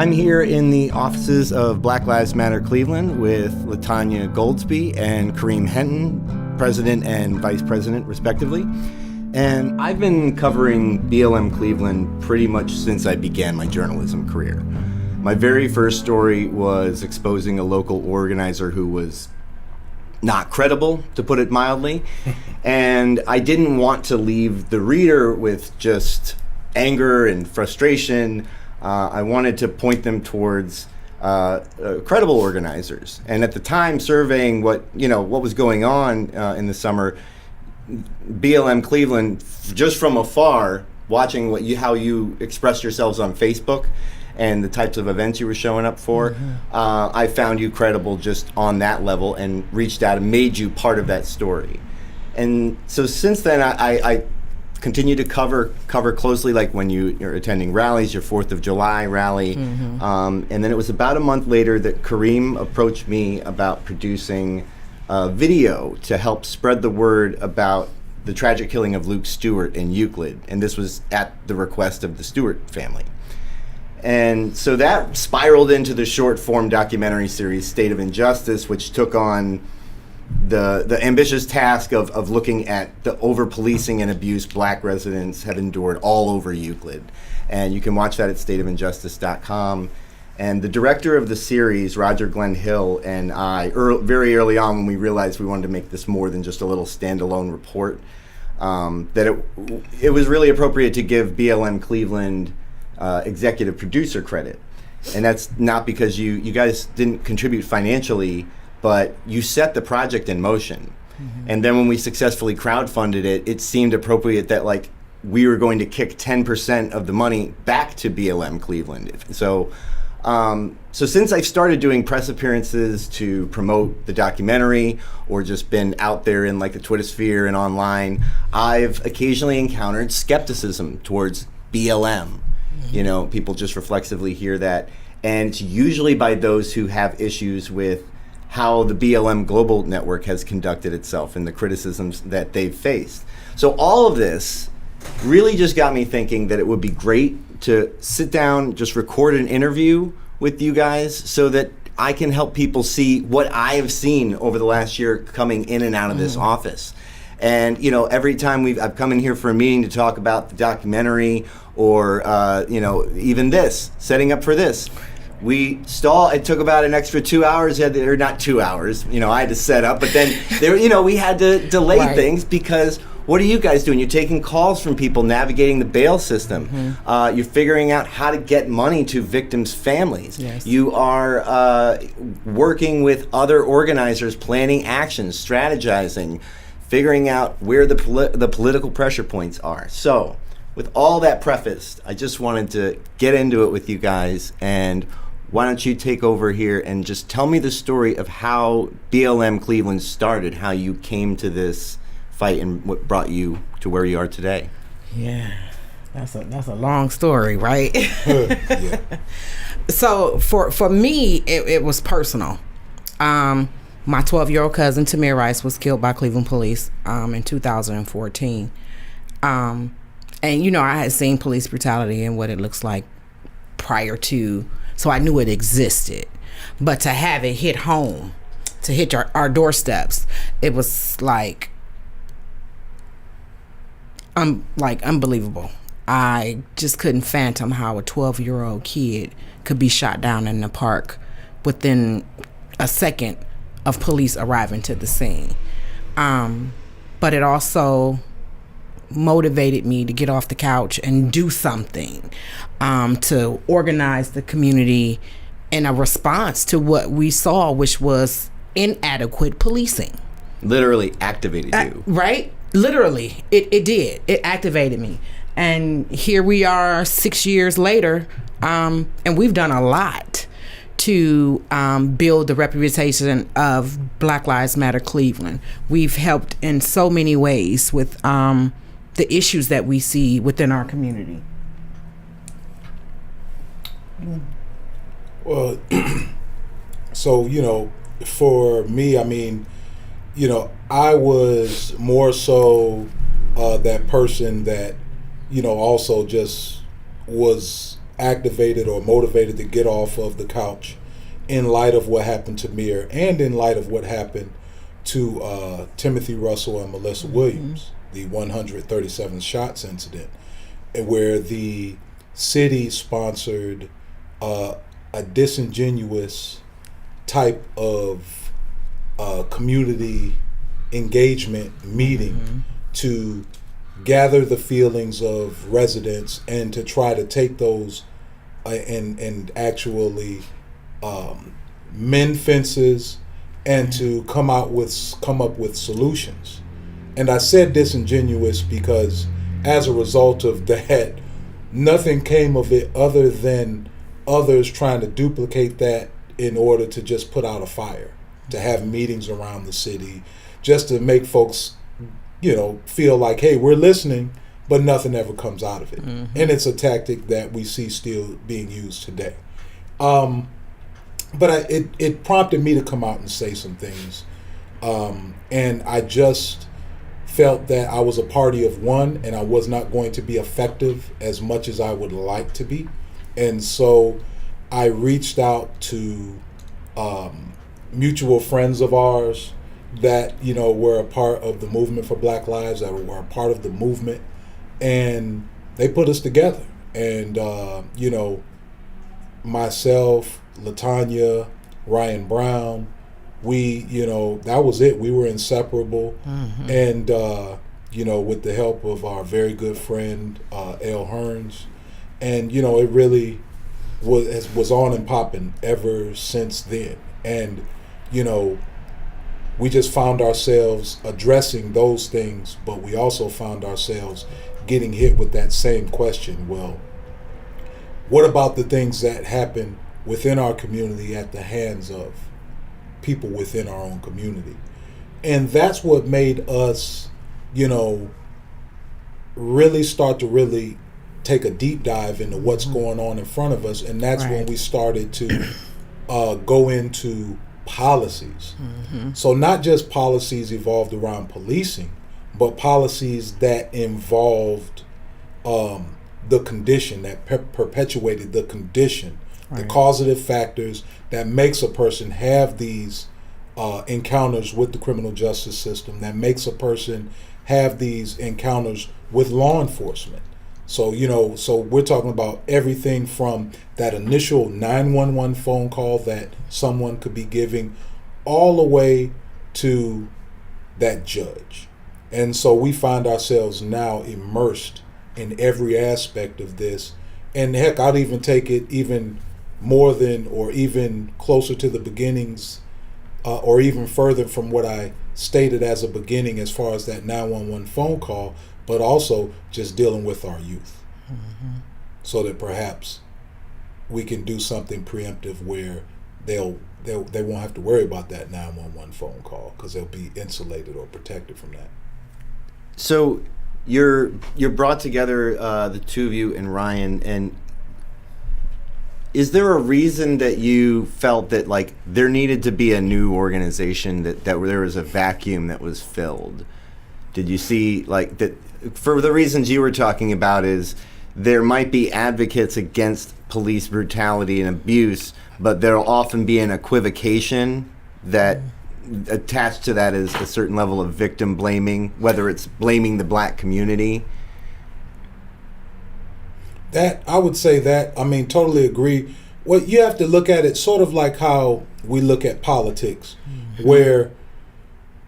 I'm here in the offices of Black Lives Matter Cleveland with LaTanya Goldsby and Kareem Hinton, president and vice president, respectively. And I've been covering BLM Cleveland pretty much since I began my journalism career. My very first story was exposing a local organizer who was not credible, to put it mildly. And I didn't want to leave the reader with just anger and frustration. I wanted to point them towards credible organizers. And at the time, surveying what was going on in the summer, BLM Cleveland, just from afar, watching how you expressed yourselves on Facebook and the types of events you were showing up for, I found you credible just on that level and reached out and made you part of that story. And so since then, I continue to cover closely, like when you're attending rallies, your 4th of July rally. And then it was about a month later that Kareem approached me about producing a video to help spread the word about the tragic killing of Luke Stewart in Euclid. And this was at the request of the Stewart family. And so that spiraled into the short form documentary series State of Injustice, which took on the ambitious task of looking at the over-policing and abuse Black residents have endured all over Euclid. And you can watch that at stateofinjustice.com. And the director of the series, Roger Glenn Hill, and I, very early on when we realized we wanted to make this more than just a little standalone report, that it was really appropriate to give BLM Cleveland executive producer credit. And that's not because you guys didn't contribute financially, but you set the project in motion. And then when we successfully crowdfunded it, it seemed appropriate that we were going to kick 10% of the money back to BLM Cleveland. So since I've started doing press appearances to promote the documentary, or just been out there in the Twitter sphere and online, I've occasionally encountered skepticism towards BLM. People just reflexively hear that, and it's usually by those who have issues with how the BLM Global Network has conducted itself and the criticisms that they've faced. So all of this really just got me thinking that it would be great to sit down, just record an interview with you guys so that I can help people see what I have seen over the last year coming in and out of this office. And every time I've come in here for a meeting to talk about the documentary or even setting up for this, we stalled. It took about an extra 2 hours, or not 2 hours. I had to set up, but then we had to delay things because what are you guys doing? You're taking calls from people, navigating the bail system. You're figuring out how to get money to victims' families. Yes. You are working with other organizers, planning actions, strategizing, figuring out where the political pressure points are. So, with all that prefaced, I just wanted to get into it with you guys, and why don't you take over here and just tell me the story of how BLM Cleveland started, how you came to this fight, and what brought you to where you are today. Yeah, that's a long story, right? Yeah. So for me, it was personal. My 12-year-old cousin Tamir Rice was killed by Cleveland police in 2014. And I had seen police brutality and what it looks like prior to, so I knew it existed. But to have it hit home, to hit our doorsteps, it was unbelievable. I just couldn't fathom how a 12-year-old kid could be shot down in the park within a second of police arriving to the scene. But it also motivated me to get off the couch and do something, to organize the community in a response to what we saw, which was inadequate policing. Literally activated you. Right? Literally, it did. It activated me. And here we are 6 years later, and we've done a lot to build the reputation of Black Lives Matter Cleveland. We've helped in so many ways with the issues that we see within our community. Well, so, for me, I was more so that person that, also just was activated or motivated to get off of the couch in light of what happened to Mir and in light of what happened to Timothy Russell and Melissa Williams, the 137 shots incident, where the city sponsored a disingenuous type of community engagement meeting to gather the feelings of residents and to try to take those and actually mend fences and to come up with solutions. And I said disingenuous because as a result of that, nothing came of it other than others trying to duplicate that in order to just put out a fire, to have meetings around the city, just to make folks, feel like, hey, we're listening, but nothing ever comes out of it. And it's a tactic that we see still being used today. But it prompted me to come out and say some things. And I just felt that I was a party of one and I was not going to be effective as much as I would like to be. And so I reached out to mutual friends of ours that, were a part of the movement for Black Lives, that were a part of the movement. And they put us together. And, myself, LaTanya, Ryan Brown, we, that was it. We were inseparable. And, with the help of our very good friend, L. Hearns. And, it really was on and popping ever since then. And, we just found ourselves addressing those things, but we also found ourselves getting hit with that same question. Well, what about the things that happen within our community at the hands of people within our own community? And that's what made us, really start to really take a deep dive into what's going on in front of us. And that's when we started to go into policies. So not just policies evolved around policing, but policies that involved the condition, that perpetuated the condition, the causative factors that makes a person have these encounters with the criminal justice system, that makes a person have these encounters with law enforcement. So, so we're talking about everything from that initial 911 phone call that someone could be giving all the way to that judge. And so we find ourselves now immersed in every aspect of this. And heck, I'd even take it even more than, or even closer to the beginnings, or even further from what I stated as a beginning as far as that 911 phone call, but also just dealing with our youth. So that perhaps we can do something preemptive where they won't have to worry about that 911 phone call because they'll be insulated or protected from that. So you're brought together, the two of you and Ryan, and is there a reason that you felt that like there needed to be a new organization, that there was a vacuum that was filled? Did you see like that for the reasons you were talking about? Is there might be advocates against police brutality and abuse, but there'll often be an equivocation that attached to that is a certain level of victim blaming, whether it's blaming the black community. That, I would say that, totally agree. Well, you have to look at it sort of like how we look at politics, where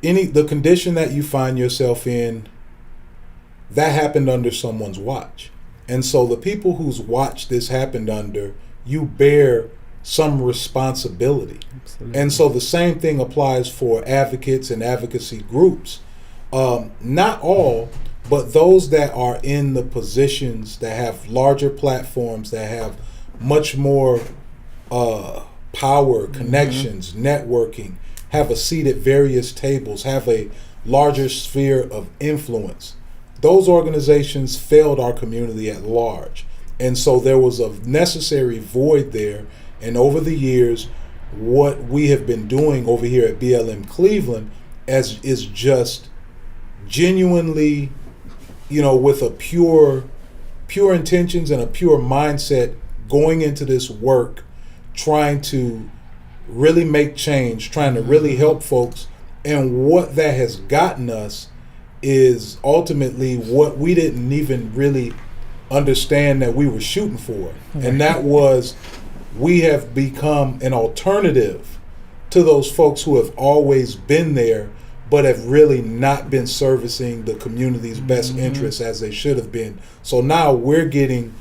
the condition that you find yourself in, that happened under someone's watch. And so the people whose watch this happened under, you bear some responsibility. Absolutely. And so the same thing applies for advocates and advocacy groups. Not all, but those that are in the positions that have larger platforms, that have much more power, connections, networking, have a seat at various tables, have a larger sphere of influence. Those organizations failed our community at large. And so there was a necessary void there. And over the years, what we have been doing over here at BLM Cleveland is just genuinely, with a pure intentions and a pure mindset, going into this work, trying to really make change, trying to really help folks. And what that has gotten us is ultimately what we didn't even really understand that we were shooting for. And that was, we have become an alternative to those folks who have always been there, but have really not been servicing the community's best interests as they should have been. So now we're getting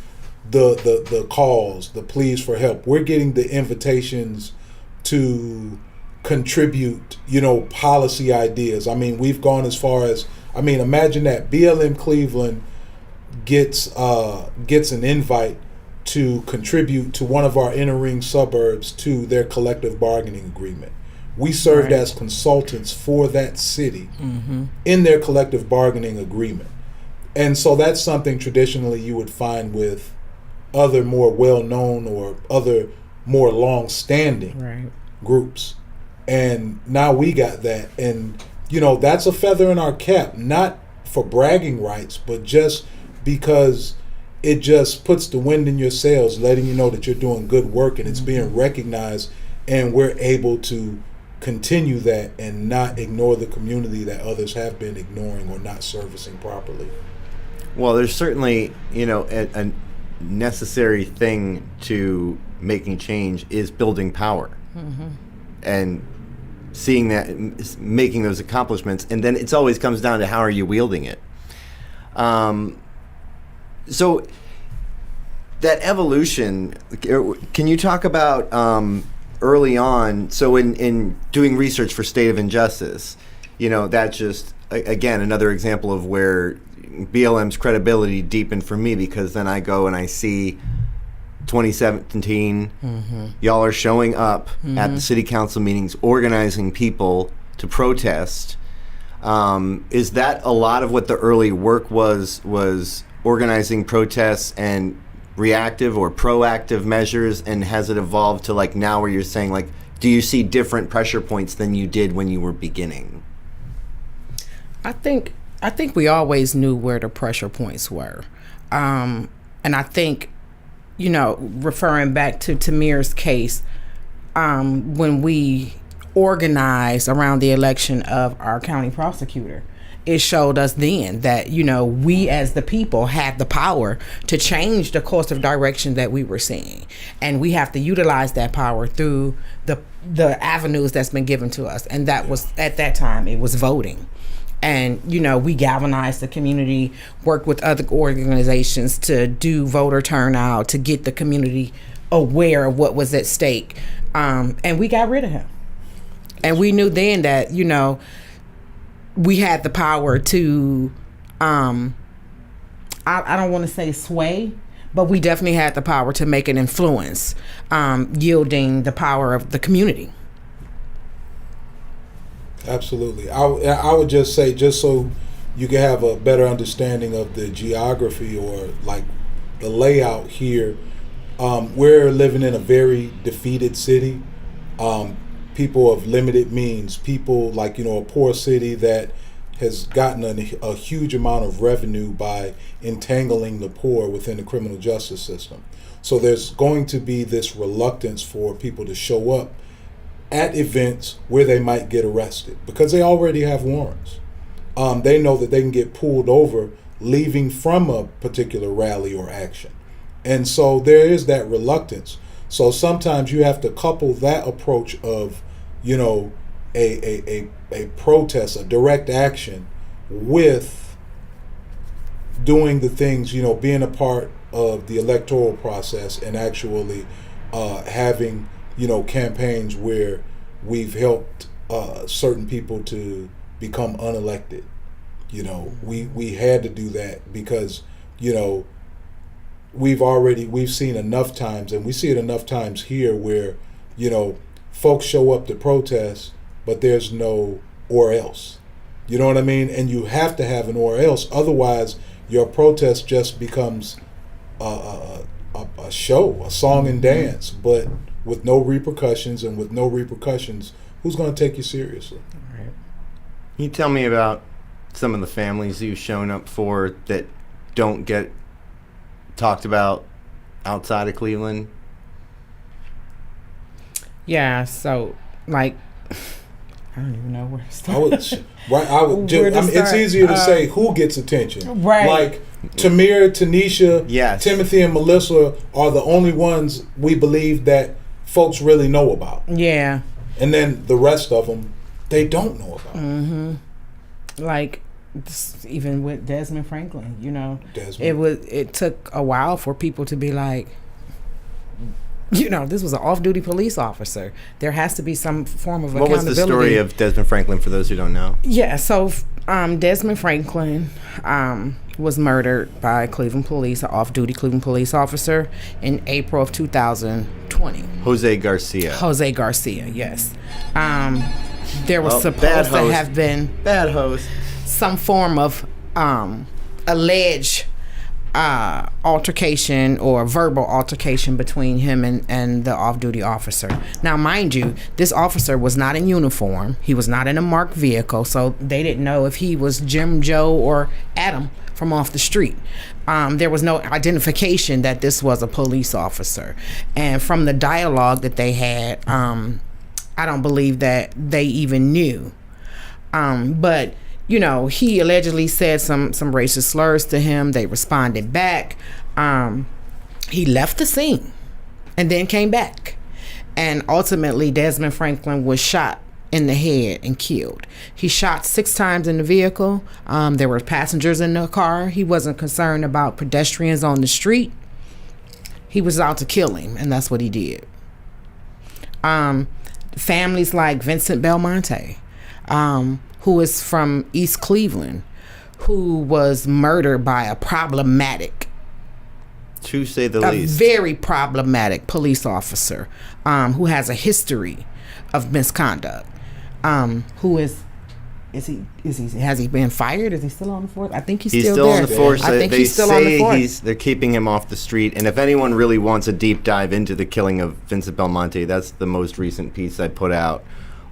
the calls, the pleas for help. We're getting the invitations to contribute, policy ideas. I mean, we've gone as far as, imagine that BLM Cleveland gets an invite to contribute to one of our inner ring suburbs to their collective bargaining agreement. We served as consultants for that city in their collective bargaining agreement. And so that's something traditionally you would find with other more well-known or other more long-standing groups. And now we got that. And, that's a feather in our cap, not for bragging rights, but just because it just puts the wind in your sails, letting you know that you're doing good work and it's being recognized, and we're able to continue that and not ignore the community that others have been ignoring or not servicing properly. Well, there's certainly, a necessary thing to making change is building power. And seeing that, making those accomplishments, and then it always comes down to how are you wielding it. So that evolution, can you talk about early on, so in doing research for State of Injustice, that's just, again, another example of where BLM's credibility deepened for me, because then I go and I see 2017, y'all are showing up at the city council meetings, organizing people to protest. Is that a lot of what the early work was organizing protests and reactive or proactive measures, and has it evolved to like now where you're saying, like, do you see different pressure points than you did when you were beginning? I think we always knew where the pressure points were. And I think, referring back to Tamir's case, when we organized around the election of our county prosecutor, it showed us then that, we as the people had the power to change the course of direction that we were seeing. And we have to utilize that power through the avenues that's been given to us. And that was, at that time, it was voting. And, we galvanized the community, worked with other organizations to do voter turnout, to get the community aware of what was at stake. And we got rid of him. And we knew then that, we had the power to, I don't want to say sway, but we definitely had the power to make an influence, yielding the power of the community. Absolutely. I would just say, just so you can have a better understanding of the geography or like the layout here, we're living in a very defeated city. People of limited means, people like, a poor city that has gotten a huge amount of revenue by entangling the poor within the criminal justice system. So there's going to be this reluctance for people to show up at events where they might get arrested because they already have warrants. They know that they can get pulled over leaving from a particular rally or action. And so there is that reluctance. So sometimes you have to couple that approach of, a protest, a direct action, with doing the things, being a part of the electoral process and actually having, campaigns where we've helped certain people to become unelected. We had to do that because, we've seen enough times, and we see it enough times here where, folks show up to protest, but there's no or else. You know what I mean? And you have to have an or else. Otherwise, your protest just becomes a show, a song and dance, but with no repercussions. And with no repercussions, who's going to take you seriously? Right. Can you tell me about some of the families you've shown up for that don't get talked about outside of Cleveland? Yeah, so like I don't even know where to start. It's easier to say who gets attention. Right. Like Tamir, Tanisha, Yes. Timothy, and Melissa are the only ones we believe that folks really know about. Yeah. And then the rest of them, they don't know about. Mm-hmm. Like even with Desmond Franklin, it took a while for people to be like, this was an off-duty police officer. There has to be some form of accountability. What was the story of Desmond Franklin for those who don't know? Yeah, so Desmond Franklin was murdered by Cleveland police, an off-duty Cleveland police officer, in April of 2020. Jose Garcia, yes. There was supposed to have been bad host, some form of alleged altercation or verbal altercation between him and the off-duty officer. Now, mind you, this officer was not in uniform. He was not in a marked vehicle, so they didn't know if he was Jim, Joe, or Adam from off the street. There was no identification that this was a police officer. And from the dialogue that they had, I don't believe that they even knew. But he allegedly said some racist slurs to him. They responded back. He left the scene and then came back. And ultimately, Desmond Franklin was shot in the head and killed. He shot 6 times in the vehicle. There were passengers in the car. He wasn't concerned about pedestrians on the street. He was out to kill him, and that's what he did. Families like Vincent Belmonte, who is from East Cleveland, who was murdered by a problematic, to say the least, very problematic police officer, who has a history of misconduct. Has he been fired? Is he still on the force? I think he's still there. On the force. I think he's still on the force. They're keeping him off the street. And if anyone really wants a deep dive into the killing of Vincent Belmonte, that's the most recent piece I put out.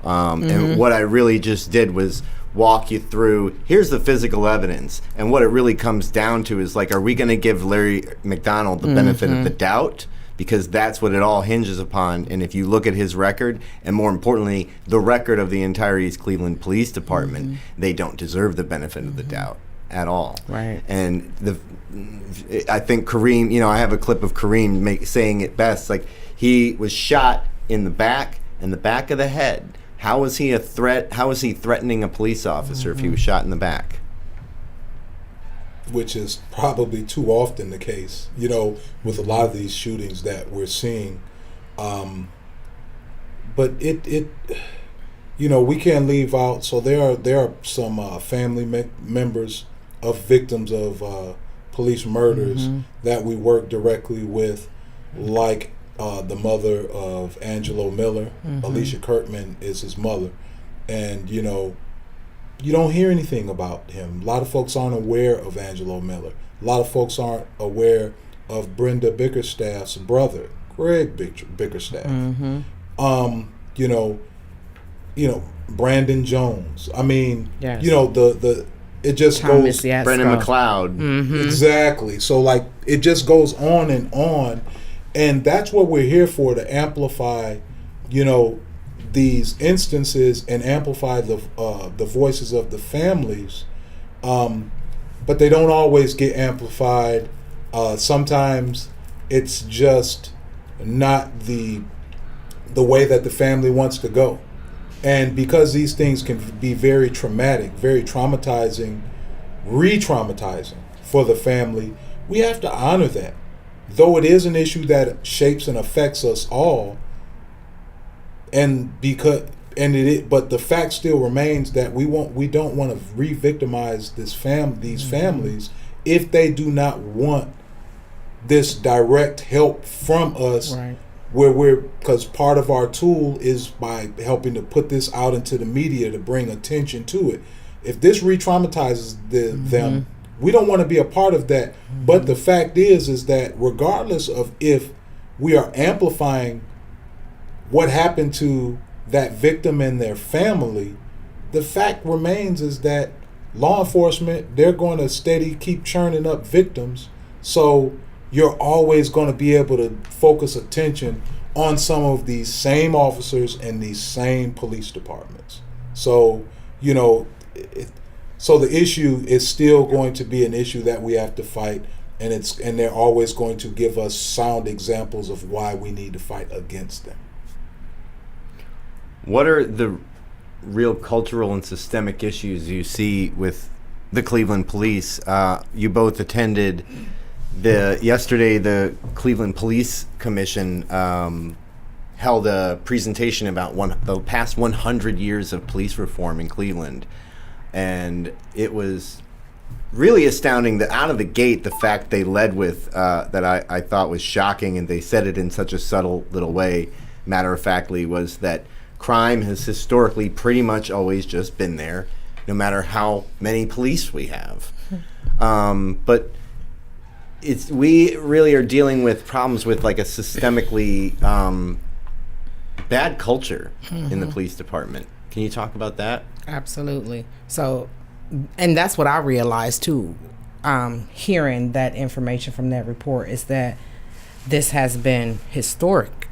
And what I really just did was walk you through, here's the physical evidence. And what it really comes down to is, like, are we going to give Larry McDonald the benefit of the doubt? Because that's what it all hinges upon. And if you look at his record, and more importantly, the record of the entire East Cleveland Police Department, they don't deserve the benefit of the doubt at all. Right. And I think Kareem, I have a clip of Kareem saying it best. Like, he was shot in the back of the head. How was he a threat? How was he threatening a police officer if he was shot in the back? Which is probably too often the case, with a lot of these shootings that we're seeing. But we can't leave out. So there are some family members of victims of police murders that we work directly with, like the mother of Angelo Miller. Alicia Kirkman is his mother, and you don't hear anything about him. A lot of folks aren't aware of Angelo Miller. A lot of folks aren't aware of Brenda Bickerstaff's brother, Greg Bickerstaff. Brandon Jones. I mean, yes. It just Thomas goes. Yasko. Brendan McLeod. Exactly. So it just goes on, and that's what we're here for, to amplify, these instances and amplify the voices of the families, but they don't always get amplified. Sometimes it's just not the way that the family wants to go, and because these things can be very traumatic, very traumatizing, re-traumatizing for the family, we have to honor that. Though it is an issue that shapes and affects us all, but the fact still remains that we don't want to re-victimize these families if they do not want this direct help from us. Right. Because part of our tool is by helping to put this out into the media to bring attention to it. If this re-traumatizes them, we don't want to be a part of that. But the fact is that regardless of if we are amplifying what happened to that victim and their family, the fact remains is that law enforcement, they're going to keep churning up victims. So you're always going to be able to focus attention on some of these same officers and these same police departments. So, so the issue is still going to be an issue that we have to fight, and they're always going to give us sound examples of why we need to fight against them. What are the real cultural and systemic issues you see with the Cleveland Police? You both attended yesterday. The Cleveland Police Commission held a presentation about the past 100 years of police reform in Cleveland, and it was really astounding that out of the gate, the fact they led with that I thought was shocking, and they said it in such a subtle little way, matter-of-factly, was that crime has historically pretty much always just been there, no matter how many police we have. But we really are dealing with problems with like a systemically bad culture in the police department. Can you talk about that? Absolutely. So, and that's what I realized too, hearing that information from that report, is that this has been historic.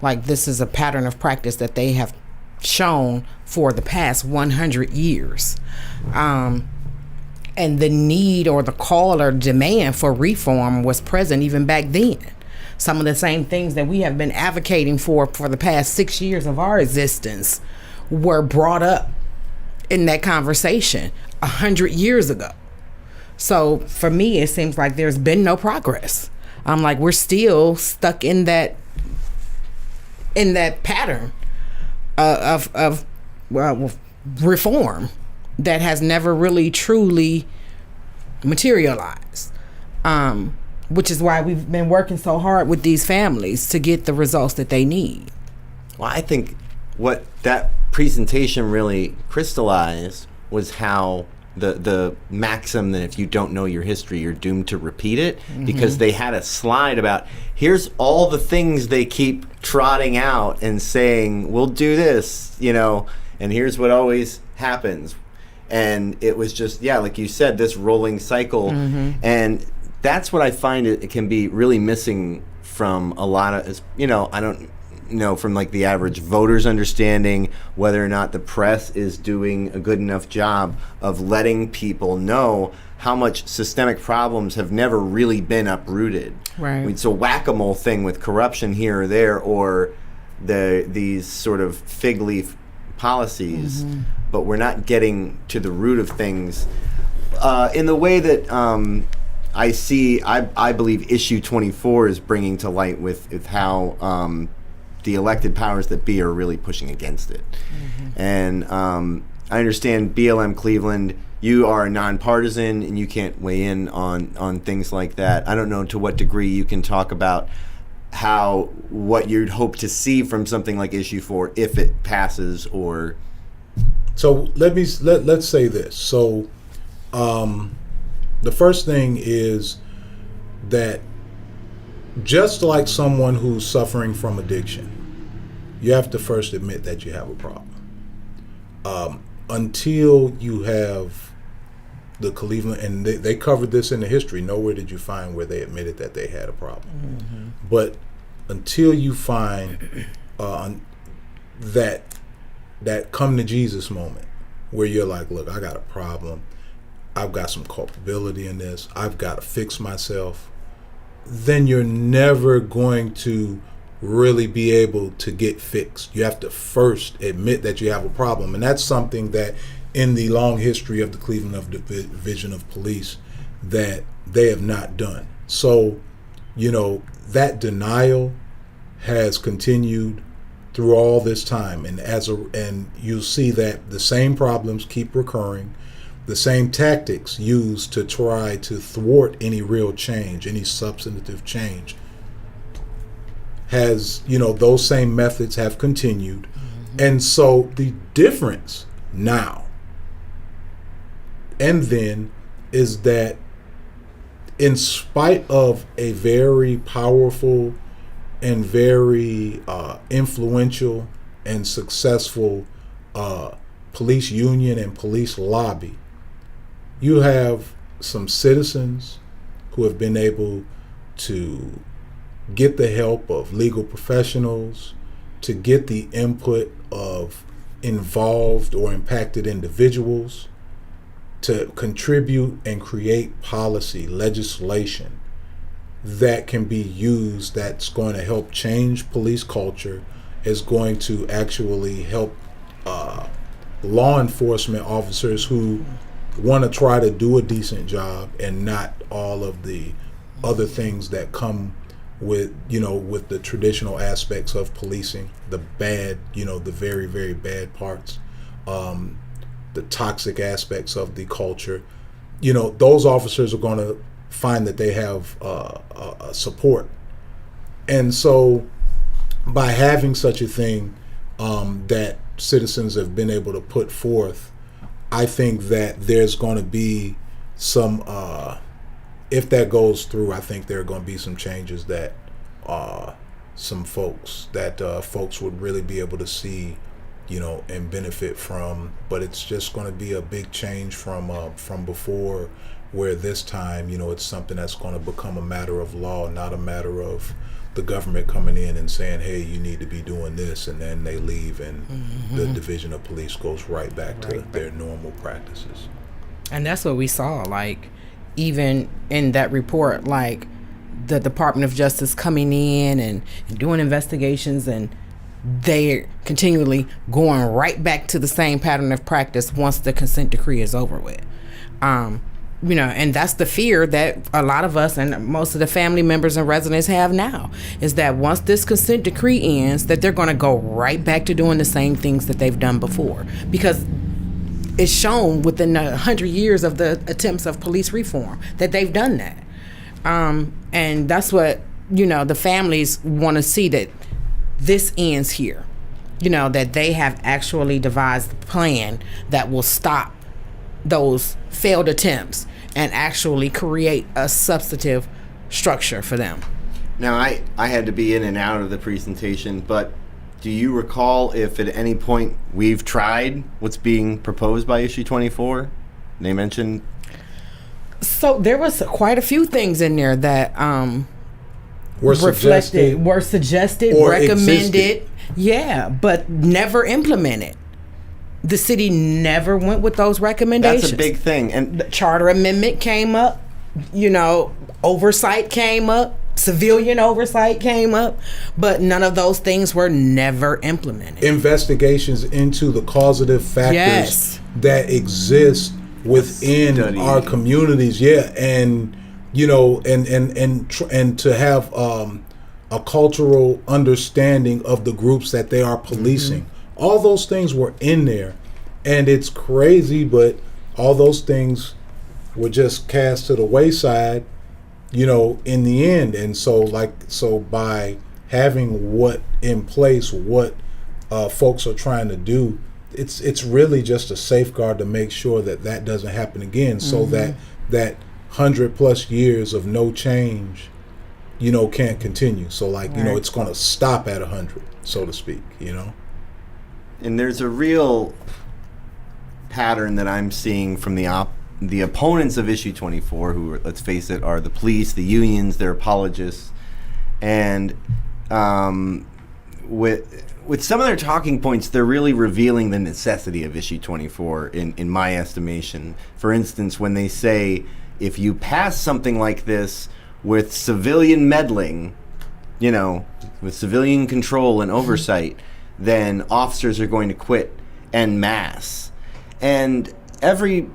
Like, this is a pattern of practice that they have shown for the past 100 years. And the need or the call or demand for reform was present even back then. Some of the same things that we have been advocating for the past 6 years of our existence were brought up in that conversation 100 years ago. So for me, it seems like there's been no progress. I'm like, we're still stuck in that pattern of reform that has never really truly materialized, which is why we've been working so hard with these families to get the results that they need. Well, I think what that presentation really crystallized was how the maxim that if you don't know your history, you're doomed to repeat it, because they had a slide about here's all the things they keep trotting out and saying, we'll do this, and here's what always happens. And it was just, like you said, this rolling cycle. And that's what I find it can be really missing from a lot of, I don't know, from like the average voter's understanding whether or not the press is doing a good enough job of letting people know how much systemic problems have never really been uprooted. Right. I mean, it's a whack-a-mole thing with corruption here or there, or these sort of fig leaf policies, but we're not getting to the root of things in the way that I believe issue 24 is bringing to light with how the elected powers that be are really pushing against it. And I understand BLM Cleveland, you are nonpartisan and you can't weigh in on things like that. I don't know to what degree you can talk about what you'd hope to see from something like issue 4 if it passes, or. So let's say this. So the first thing is that just like someone who's suffering from addiction, you have to first admit that you have a problem. Until you have the Cleveland, and they covered this in the history, nowhere did you find where they admitted that they had a problem. But until you find that come to Jesus moment where you're like, look, I got a problem, I've got some culpability in this, I've got to fix myself, then you're never going to really be able to get fixed. You have to first admit that you have a problem. And that's something that in the long history of the Cleveland Division of Police that they have not done. So, that denial has continued through all this time. And you'll see that the same problems keep recurring. The same tactics used to try to thwart any real change, any substantive change, has, those same methods have continued. And so the difference now and then is that in spite of a very powerful and very influential and successful police union and police lobby, you have some citizens who have been able to get the help of legal professionals, to get the input of involved or impacted individuals, to contribute and create policy, legislation that can be used, that's going to help change police culture, is going to actually help law enforcement officers who want to try to do a decent job, and not all of the other things that come with, with the traditional aspects of policing, the bad, the very, very bad parts, the toxic aspects of the culture. Those officers are going to find that they have support. And so by having such a thing that citizens have been able to put forth, I think that there's going to be some, if that goes through, I think there are going to be some changes that folks would really be able to see, and benefit from. But it's just going to be a big change from before, where this time, it's something that's going to become a matter of law, not a matter of the government coming in and saying, hey, you need to be doing this, and then they leave, and the division of police goes right back to their normal practices. And that's what we saw, like, even in that report, like the Department of Justice coming in and doing investigations, and they're continually going right back to the same pattern of practice once the consent decree is over with. And that's the fear that a lot of us and most of the family members and residents have now, is that once this consent decree ends, that they're going to go right back to doing the same things that they've done before, because it's shown within 100 years of the attempts of police reform that they've done that. And that's what, the families want to see, that this ends here, that they have actually devised a plan that will stop those failed attempts and actually create a substantive structure for them. Now, I had to be in and out of the presentation, but do you recall if at any point we've tried what's being proposed by Issue 24? They mentioned. So there was quite a few things in there that were suggested, recommended, existed. Yeah, but never implemented. The city never went with those recommendations. That's a big thing. And the charter amendment came up, oversight came up, civilian oversight came up, but none of those things were never implemented. Investigations into the causative factors that exist within our communities, and and to have a cultural understanding of the groups that they are policing. All those things were in there, and it's crazy, but all those things were just cast to the wayside, in the end. And so by having what in place, what folks are trying to do, it's really just a safeguard to make sure that doesn't happen again, so that 100+ years of no change, can't continue. So it's going to stop at 100, so to speak, And there's a real pattern that I'm seeing from the opponents of Issue 24, who, let's face it, are the police, the unions, their apologists, and with some of their talking points, they're really revealing the necessity of Issue 24, in my estimation. For instance, when they say, if you pass something like this with civilian meddling, with civilian control and oversight, then officers are going to quit en masse. And every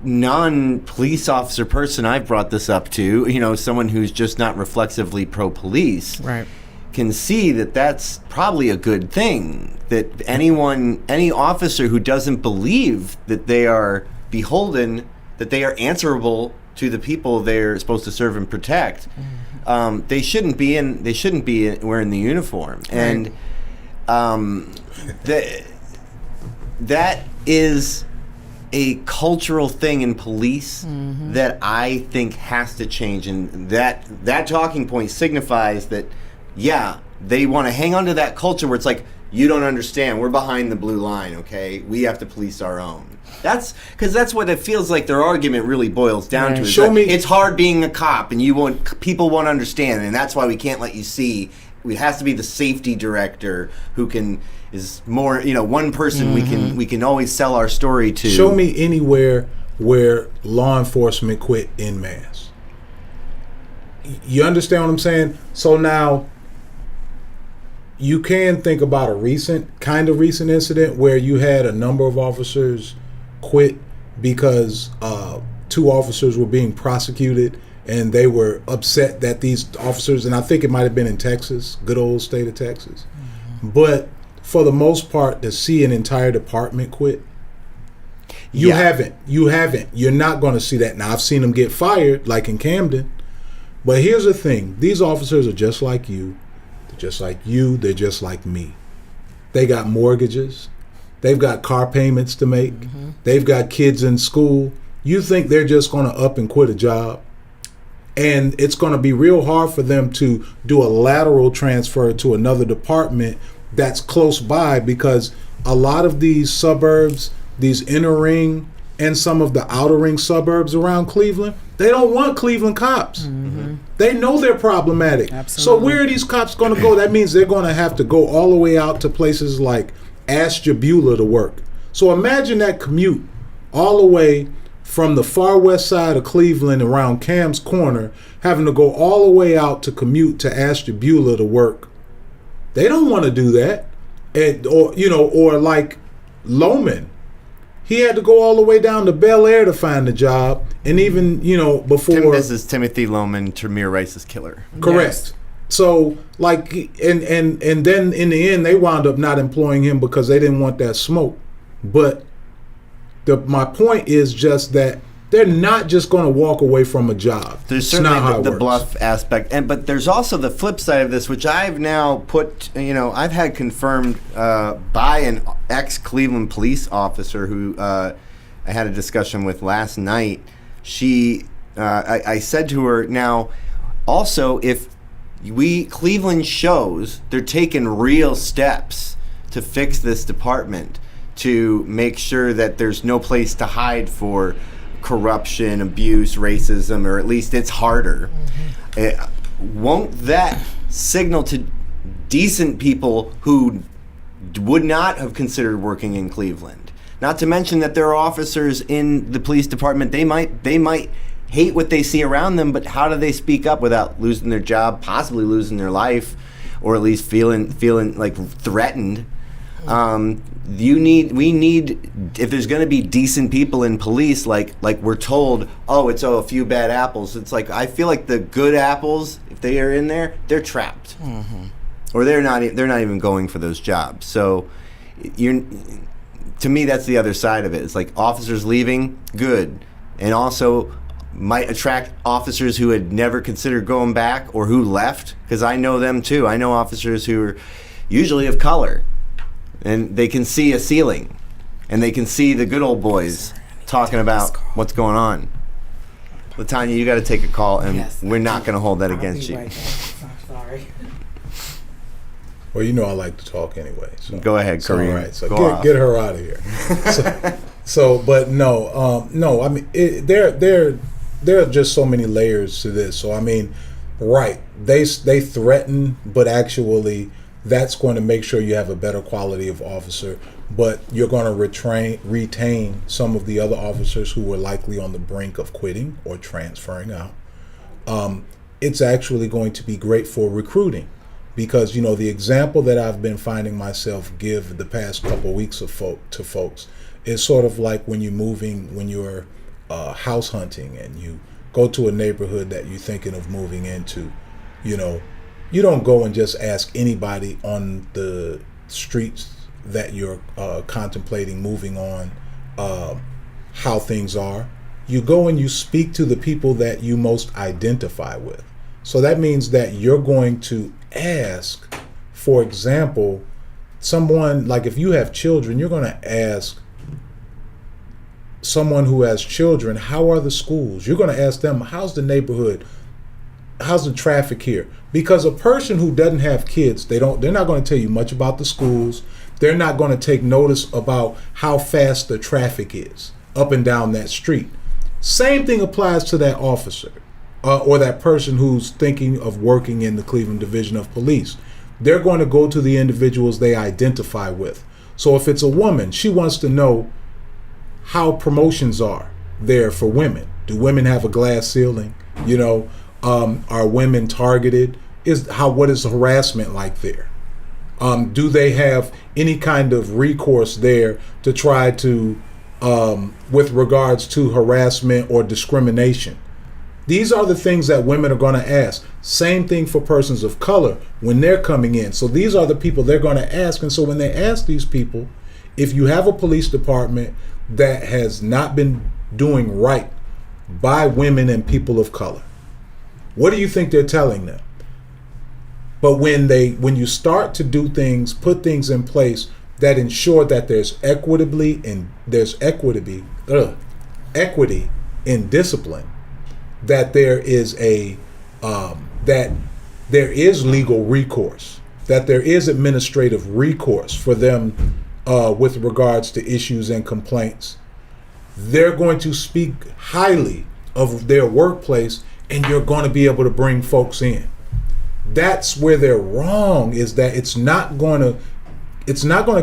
non-police officer person I've brought this up to, someone who's just not reflexively pro-police, right, can see that that's probably a good thing. That any officer who doesn't believe that they are beholden, that they are answerable to the people they're supposed to serve and protect, they shouldn't be wearing the uniform. Right. And that is a cultural thing in police that I think has to change, and that talking point signifies that they want to hang on to that culture where it's like, you don't understand. We're behind the blue line, okay? We have to police our own. That's because that's what it feels like their argument really boils down to. Is Show me. It's hard being a cop, and people won't understand, and that's why we can't let you see. It has to be the safety director who is more, one person we can always sell our story to. Show me anywhere where law enforcement quit en masse. You understand what I'm saying? So now you can think about a recent incident where you had a number of officers quit because 2 officers were being prosecuted, and they were upset that these officers, and I think it might have been in Texas, good old state of Texas. But for the most part, to see an entire department quit, you haven't. You're not going to see that. Now, I've seen them get fired, like in Camden. But here's the thing. These officers are just like you. They're just like you. They're just like me. They got mortgages. They've got car payments to make. They've got kids in school. You think they're just going to up and quit a job? And it's going to be real hard for them to do a lateral transfer to another department that's close by, because a lot of these suburbs, these inner ring and some of the outer ring suburbs around Cleveland, they don't want Cleveland cops. They know they're problematic. Absolutely. So where are these cops going to go? That means they're going to have to go all the way out to places like Ashtabula to work. So imagine that commute all the way from the far west side of Cleveland around Cam's Corner, having to go all the way out to commute to Ashtabula to work. They don't want to do that. Or like Loman. He had to go all the way down to Bel Air to find a job. And even, before... This is Timothy Loman, Tamir Rice's killer. Correct. Yes. So, like, and then in the end, they wound up not employing him because they didn't want that smoke. But my point is just that they're not just going to walk away from a job. There's certainly the bluff aspect, but there's also the flip side of this, which I've now I've had confirmed by an ex-Cleveland police officer who I had a discussion with last night. I said to her, now, also, if Cleveland shows they're taking real steps to fix this department, to make sure that there's no place to hide for corruption, abuse, racism, or at least it's harder. Won't that signal to decent people who would not have considered working in Cleveland? Not to mention that there are officers in the police department, they might hate what they see around them, but how do they speak up without losing their job, possibly losing their life, or at least feeling like threatened? We need, if there's going to be decent people in police, like we're told, it's a few bad apples. It's like, I feel like the good apples, if they are in there, they're trapped, or they're not even going for those jobs. So, to me, that's the other side of it. It's like officers leaving, good, and also might attract officers who had never considered going back or who left, because I know them too. I know officers who are usually of color. And they can see a ceiling, and they can see the good old boys talking about what's going on. LaTanya, you got to take a call, and we're not going to hold that against you. Right, sorry. Well, I like to talk anyway. So. Go ahead, Kareem. All right, so get her out of here. But no. I mean, there are just so many layers to this. So I mean, right? They threaten, but actually, that's going to make sure you have a better quality of officer, but you're going to retain some of the other officers who were likely on the brink of quitting or transferring out. It's actually going to be great for recruiting, because the example that I've been finding myself give the past couple of weeks to folks is sort of like when you're house hunting and you go to a neighborhood that you're thinking of moving into. You don't go and just ask anybody on the streets that you're contemplating moving on how things are. You go and you speak to the people that you most identify with. So that means that you're going to ask, for example, someone, like if you have children, you're going to ask someone who has children, how are the schools? You're going to ask them, how's the neighborhood? how's the traffic here? Because a person who doesn't have kids, they're not going to tell you much about the schools. They're not going to take notice about how fast the traffic is up and down that street. Same thing applies to that officer or that person who's thinking of working in the Cleveland Division of Police. They're going to go to the individuals they identify with. So if it's a woman, she wants to know how promotions are there for women. Do women have a glass ceiling? Are women targeted? What is harassment like there? Do they have any kind of recourse there to try to, with regards to harassment or discrimination? These are the things that women are going to ask. Same thing for persons of color when they're coming in. So these are the people they're going to ask. And so when they ask these people, if you have a police department that has not been doing right by women and people of color, what do you think they're telling them? But when you start to do things, put things in place that ensure that there's equity in discipline, that there is legal recourse, that there is administrative recourse for them with regards to issues and complaints, they're going to speak highly of their workplace, and you're going to be able to bring folks in. That's where they're wrong, is that it's not going to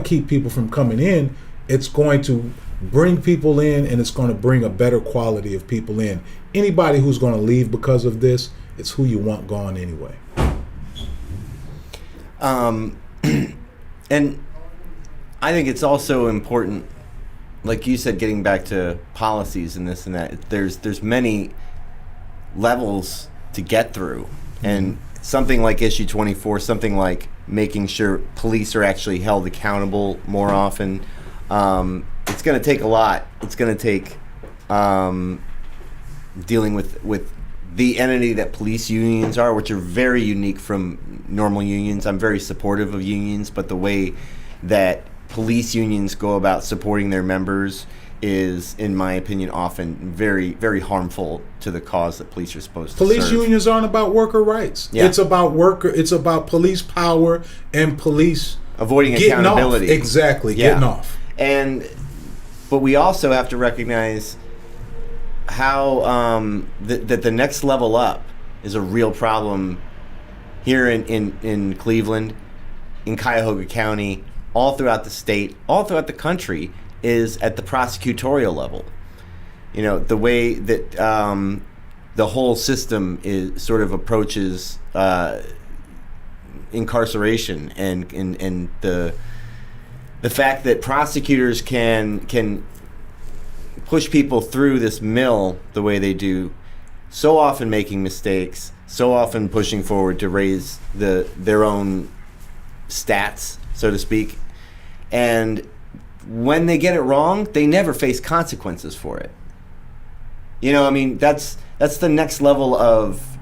keep people from coming in. It's going to bring people in, and it's going to bring a better quality of people in. Anybody who's going to leave because of this, it's who you want gone anyway. And I think it's also important, like you said, getting back to policies and this and that. There's many levels to get through, and something like issue 24, something like making sure police are actually held accountable more often. It's going to take a lot. It's going to take dealing with the entity that police unions are, which are very unique from normal unions. I'm very supportive of unions, but the way that police unions go about supporting their members is, in my opinion, often very, very harmful to the cause that police are supposed to Police serve. unions aren't about worker rights. Yeah. It's about police power and police avoiding getting accountability. Off. Exactly, Yeah. getting off. But we also have to recognize how that the next level up is a real problem here in Cleveland, in Cuyahoga County, all throughout the state, all throughout the country, is at the prosecutorial level. The way that the whole system is sort of approaches incarceration and the fact that prosecutors can push people through this mill the way they do, so often making mistakes, so often pushing forward to raise their own stats, so to speak. And when they get it wrong, they never face consequences for it. That's the next level of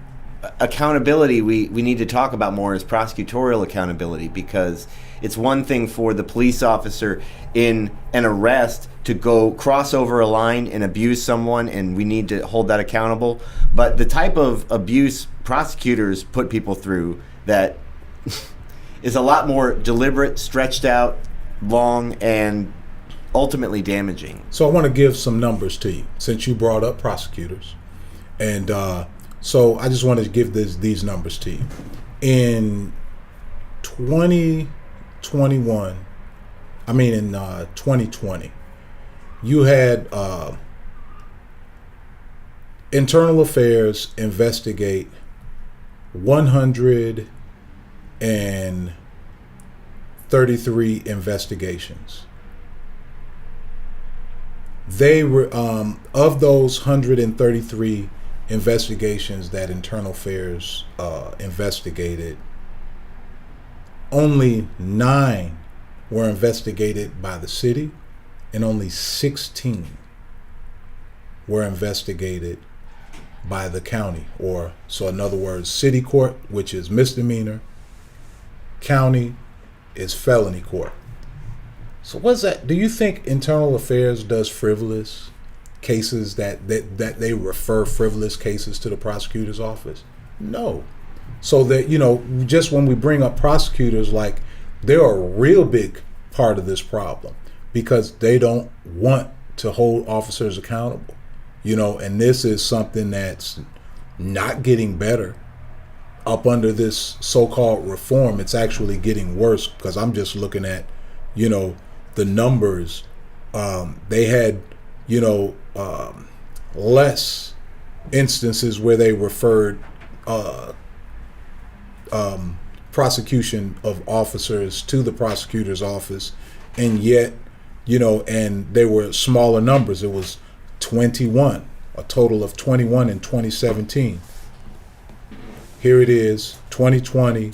accountability we need to talk about more, is prosecutorial accountability, because it's one thing for the police officer in an arrest to go cross over a line and abuse someone, and we need to hold that accountable. But the type of abuse prosecutors put people through that is a lot more deliberate, stretched out, long, and ultimately damaging. So I want to give some numbers to you, since you brought up prosecutors. And so I just want to give these numbers to you. In 2020, you had Internal Affairs investigate 133 investigations. They were of those 133 investigations that Internal Affairs investigated, only 9 were investigated by the city, and only 16 were investigated by the county. So in other words, city court, which is misdemeanor, county is felony court. So what's that? Do you think Internal Affairs does frivolous cases, that they refer frivolous cases to the prosecutor's office? No. So that, just when we bring up prosecutors, like, they're a real big part of this problem because they don't want to hold officers accountable, and this is something that's not getting better up under this so-called reform. It's actually getting worse because I'm just looking at, the numbers. They had, less instances where they referred prosecution of officers to the prosecutor's office, and yet, and they were smaller numbers. It was 21, a total of 21 in 2017. Here it is, 2020,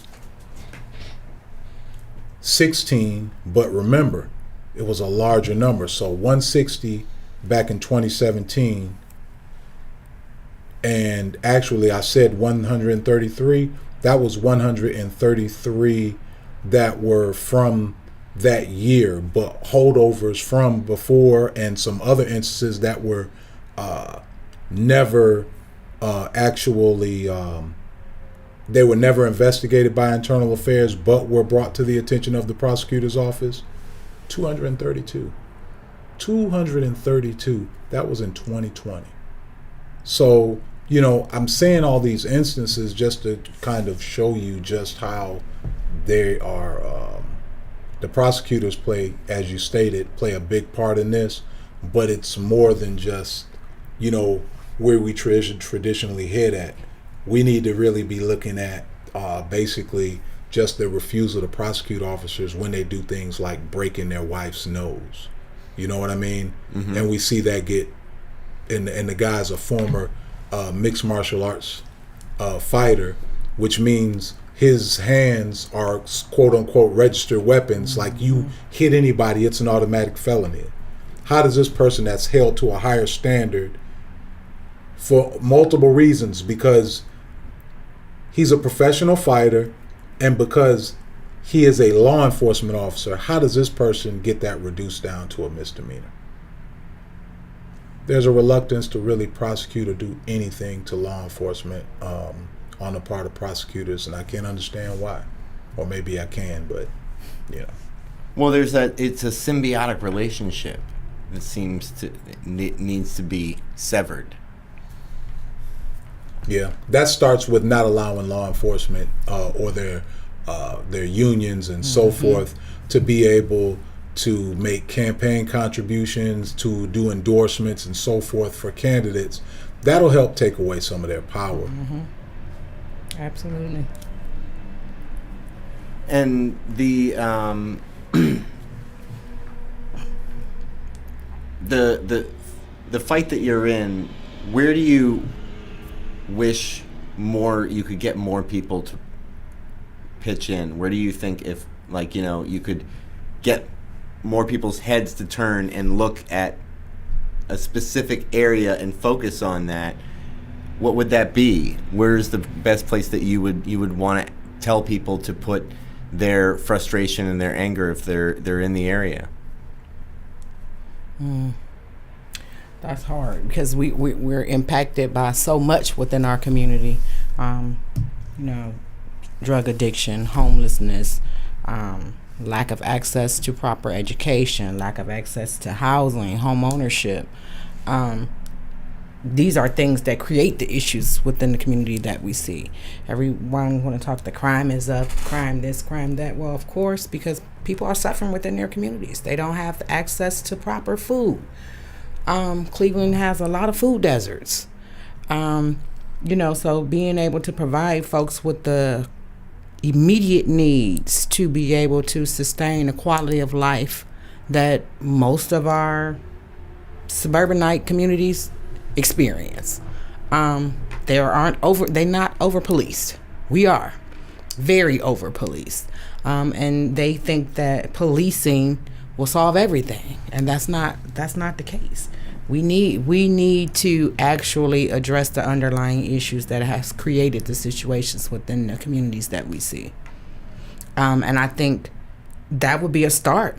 16, but remember, it was a larger number. So 160 back in 2017, and actually I said 133. That was 133 that were from that year, but holdovers from before and some other instances that were never actually, they were never investigated by Internal Affairs, but were brought to the attention of the prosecutor's office. 232. 232. That was in 2020. So, I'm saying all these instances just to kind of show you just how they are, the prosecutors play, as you stated, play a big part in this, but it's more than just, where we traditionally head at. We need to really be looking at basically just the refusal to prosecute officers when they do things like breaking their wife's nose. You know what I mean? Mm-hmm. And we see that get, and the guy's a former mixed martial arts fighter, which means his hands are quote unquote registered weapons. Mm-hmm. Like, you hit anybody, it's an automatic felony. How does this person that's held to a higher standard for multiple reasons, because he's a professional fighter and because he is a law enforcement officer, how does this person get that reduced down to a misdemeanor? There's a reluctance to really prosecute or do anything to law enforcement on the part of prosecutors, and I can't understand why. Or maybe I can, but Well, it's a symbiotic relationship that seems to needs to be severed. Yeah, that starts with not allowing law enforcement or their unions and so forth to be able to make campaign contributions, to do endorsements and so forth for candidates. That'll help take away some of their power. Mm-hmm. Absolutely. And the the fight that you're in, where do you wish you could get more people to pitch in? Where do you think, if you could get more people's heads to turn and look at a specific area and focus on that, what would that be? Where's the best place that you would want to tell people to put their frustration and their anger if they're in the area? That's hard because we're impacted by so much within our community. Drug addiction, homelessness, lack of access to proper education, lack of access to housing, home ownership. These are things that create the issues within the community that we see. Everyone want to talk the crime is up, crime this, crime that. Well, of course, because people are suffering within their communities. They don't have access to proper food. Cleveland has a lot of food deserts. So being able to provide folks with the immediate needs to be able to sustain a quality of life that most of our suburbanite communities experience. They're not over policed. We are very over policed. And they think that policing will solve everything, and that's not the case. We need to actually address the underlying issues that has created the situations within the communities that we see. And I think that would be a start.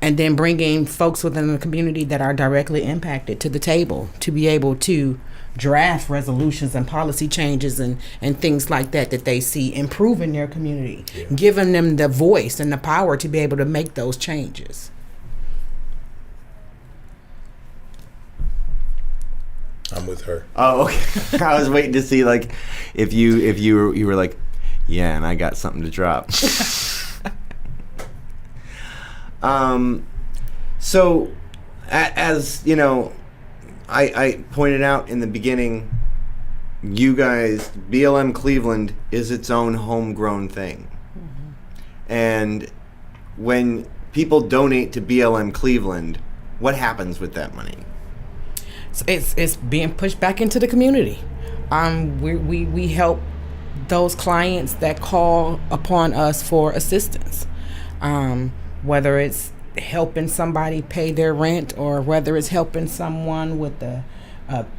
And then bringing folks within the community that are directly impacted to the table to be able to draft resolutions and policy changes and things like that they see improving their community, giving them the voice and the power to be able to make those changes. I'm with her. Oh, okay. I was waiting to see like if you were like, yeah, and I got something to drop. So, as you know, I pointed out in the beginning, you guys, BLM Cleveland is its own homegrown thing. And when people donate to BLM Cleveland, what happens with that money? It's being pushed back into the community. We help those clients that call upon us for assistance, whether it's helping somebody pay their rent or whether it's helping someone with a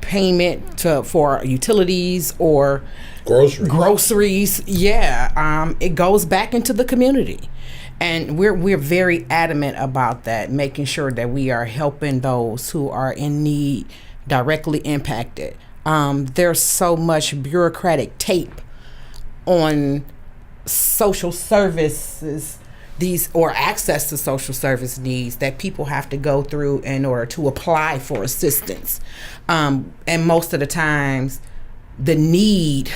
payment for utilities or groceries. It goes back into the community. And we're very adamant about that, making sure that we are helping those who are in need, directly impacted. There's so much bureaucratic tape on social services, or access to social service needs that people have to go through in order to apply for assistance. And most of the times, the need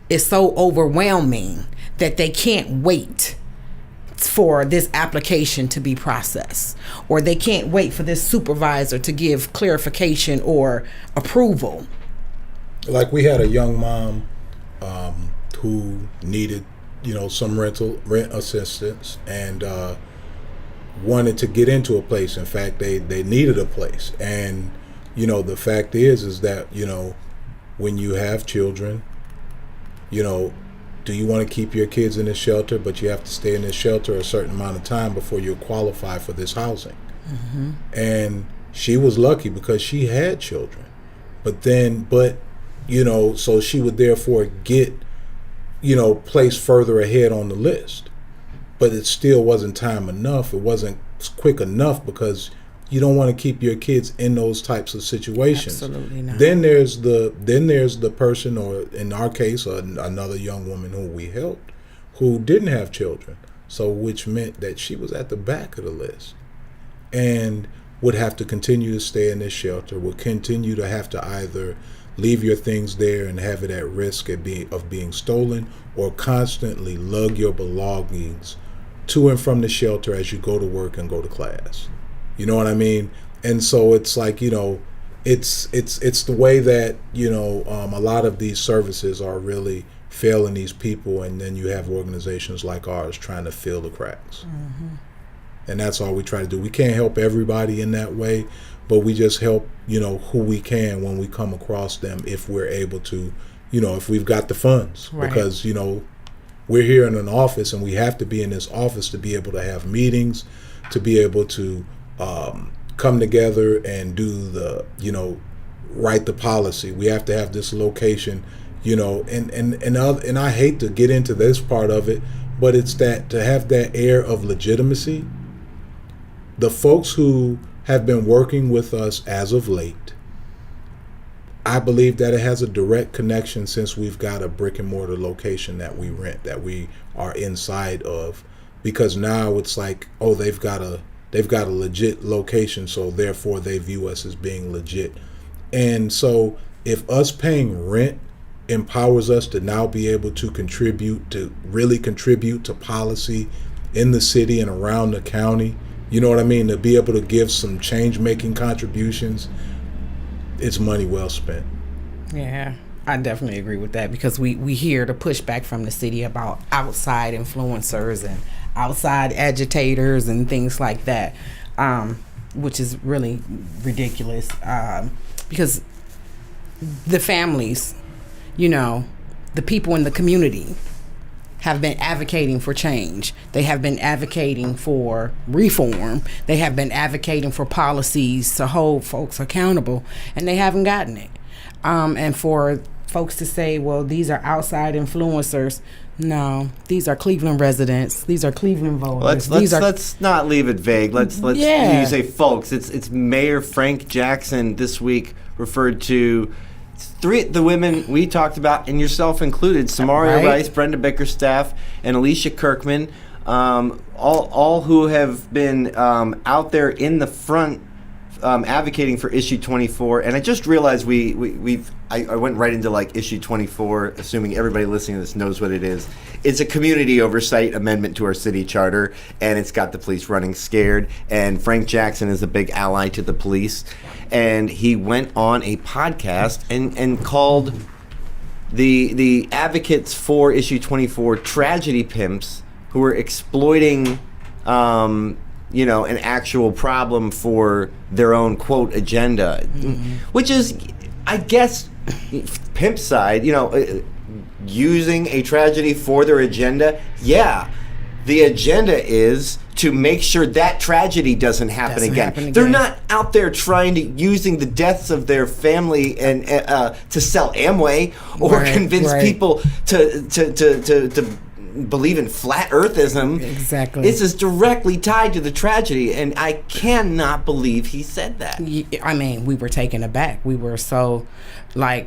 is so overwhelming that they can't wait for this application to be processed, or they can't wait for this supervisor to give clarification or approval. Like we had a young mom who needed, some rent assistance and wanted to get into a place. In fact, they needed a place. And, the fact is that, when you have children, do you want to keep your kids in this shelter, but you have to stay in this shelter a certain amount of time before you qualify for this housing? Mm-hmm. And she was lucky because she had children. So she would therefore get, placed further ahead on the list. But it still wasn't time enough. It wasn't quick enough because you don't want to keep your kids in those types of situations. Absolutely not. Then there's the person, or in our case, another young woman who we helped, who didn't have children. So which meant that she was at the back of the list and would have to continue to stay in this shelter, would continue to have to either leave your things there and have it at risk of being stolen, or constantly lug your belongings to and from the shelter as you go to work and go to class. You know what I mean? And so it's like, it's the way that, a lot of these services are really failing these people, and then you have organizations like ours trying to fill the cracks. Mm-hmm. And that's all we try to do. We can't help everybody in that way, but we just help, who we can when we come across them, if we're able to, if we've got the funds. Right. Because, we're here in an office, and we have to be in this office to be able to have meetings, to be able to come together and do the, write the policy. We have to have this location, and I hate to get into this part of it, but it's that to have that air of legitimacy. The folks who have been working with us as of late, I believe that it has a direct connection, since we've got a brick and mortar location that we rent, that we are inside of, because now it's like, oh, they've got a legit location, so therefore they view us as being legit. And so if us paying rent empowers us to now be able to really contribute to policy in the city and around the county, you know what I mean, to be able to give some change-making contributions, it's money well spent. Yeah, I definitely agree with that, because we hear the pushback from the city about outside influencers and outside agitators and things like that, which is really ridiculous, because the families, the people in the community have been advocating for change. They have been advocating for reform. They have been advocating for policies to hold folks accountable, and they haven't gotten it. And for folks to say, well, these are outside influencers. No, these are Cleveland residents. These are Cleveland voters. Let's not leave it vague. Let's you say folks. It's Mayor Frank Jackson this week referred to three the women we talked about, and yourself included, Samaria Rice, Brenda Bickerstaff, and Alicia Kirkman, all who have been out there in the front advocating for issue 24. And I just realized I went right into like issue 24, assuming everybody listening to this knows what it is. It's a community oversight amendment to our city charter, and it's got the police running scared. And Frank Jackson is a big ally to the police, and he went on a podcast and called the advocates for issue 24 tragedy pimps who are exploiting an actual problem for their own, quote, agenda, which is, I guess, pimp side, using a tragedy for their agenda. Yeah, the agenda is to make sure that tragedy doesn't happen again. They're not out there using the deaths of their family and to sell Amway or convince people to believe in flat earthism. Exactly. This is directly tied to the tragedy, and I cannot believe he said that. I mean, we were taken aback. We were so, it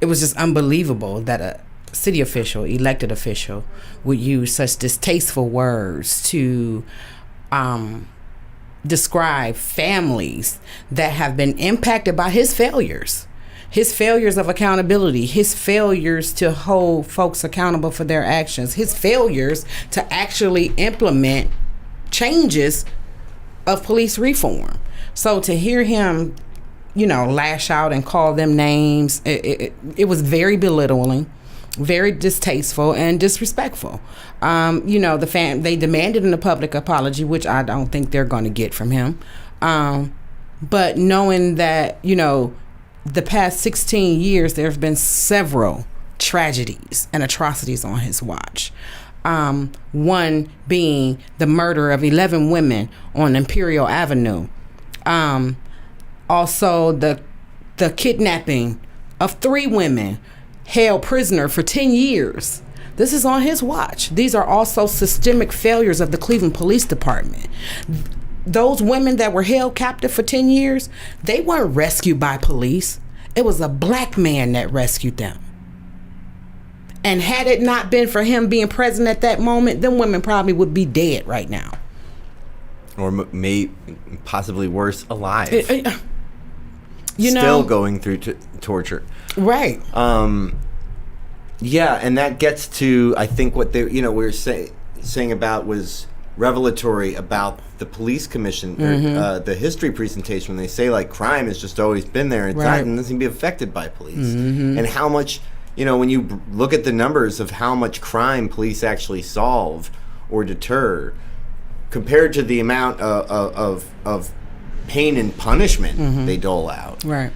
was just unbelievable that a city official, elected official, would use such distasteful words to describe families that have been impacted by his failures. His failures of accountability, his failures to hold folks accountable for their actions, his failures to actually implement changes of police reform. So to hear him, lash out and call them names, it was very belittling, very distasteful and disrespectful. They demanded a public apology, which I don't think they're going to get from him. But knowing that, the past 16 years, there have been several tragedies and atrocities on his watch. One being the murder of 11 women on Imperial Avenue. Also, the kidnapping of 3 women held prisoner for 10 years. This is on his watch. These are also systemic failures of the Cleveland Police Department. Those women that were held captive for 10 years, they weren't rescued by police. It was a black man that rescued them. And had it not been for him being present at that moment, them women probably would be dead right now. Or possibly worse, alive. Still going through torture. Right. Yeah, and that gets to, I think, what we were saying about was revelatory about the police commission, or, the history presentation, when they say crime has just always been there, and it doesn't be affected by police, and how much, when you look at the numbers of how much crime police actually solve or deter, compared to the amount of pain and punishment they dole out. Right.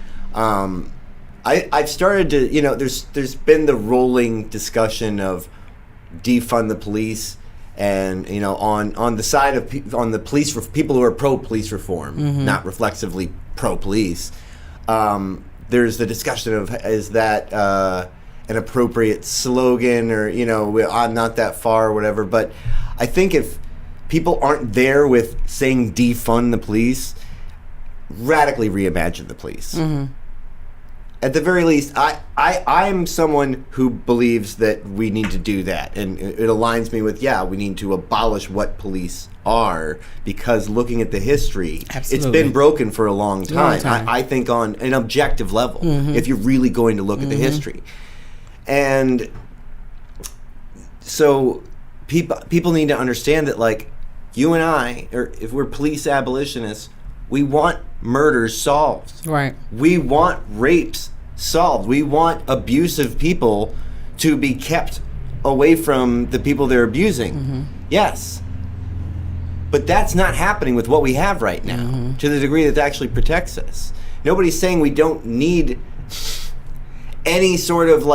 I've started to, there's been the rolling discussion of defund the police. And on the side of on the police, people who are pro police reform, not reflexively pro police, there's the discussion of, is that an appropriate slogan, or I'm not that far or whatever. But I think if people aren't there with saying defund the police, radically reimagine the police. At the very least, I'm someone who believes that we need to do that. And it aligns me with, we need to abolish what police are, because looking at the history, It's been broken for a long time. I think on an objective level, if you're really going to look at the history. And so people need to understand that, you and I, or if we're police abolitionists, we want murders solved. Right. We want rapes solved. We want abusive people to be kept away from the people they're abusing. Yes. But that's not happening with what we have right now, to the degree that it actually protects us. Nobody's saying we don't need any sort of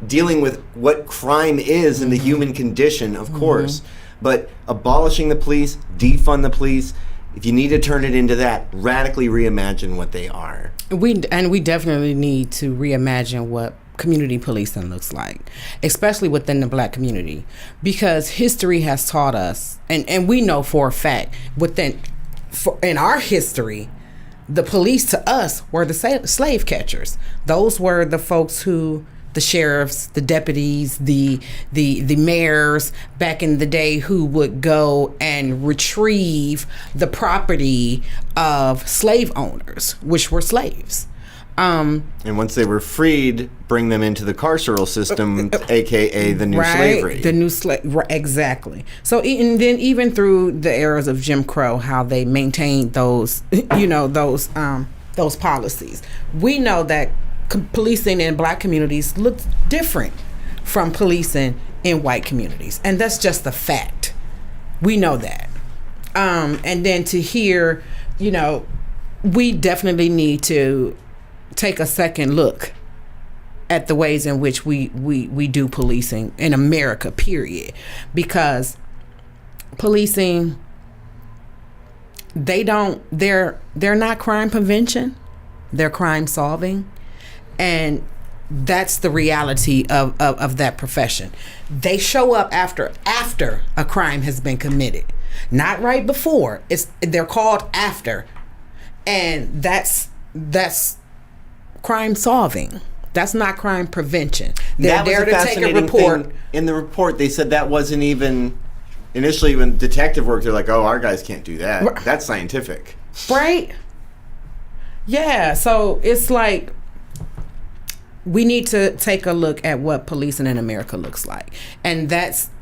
dealing with what crime is and the human condition, of course. But abolishing the police, defund the police, if you need to turn it into that, radically reimagine what they are. We definitely need to reimagine what community policing looks like, especially within the black community, because history has taught us, and we know for a fact in our history, the police to us were the slave catchers. Those were the folks who, the sheriffs, the deputies, the mayors back in the day, who would go and retrieve the property of slave owners, which were slaves. And once they were freed, bring them into the carceral system, aka the new slavery. The new exactly. So and then even through the eras of Jim Crow, how they maintained those, those policies. We know that policing in black communities looks different from policing in white communities, and that's just a fact. We know that. And then to hear, we definitely need to take a second look at the ways in which we do policing in America, period. Because policing, they're not crime prevention, they're crime solving. And that's the reality of that profession. They show up after a crime has been committed, not right before. They're called after, and that's crime solving. That's not crime prevention. They're there to take a report. In the report, they said that wasn't even initially, when detective work. They're like, "Oh, our guys can't do that. That's scientific." Right? Yeah. So it's like, we need to take a look at what policing in America looks like. And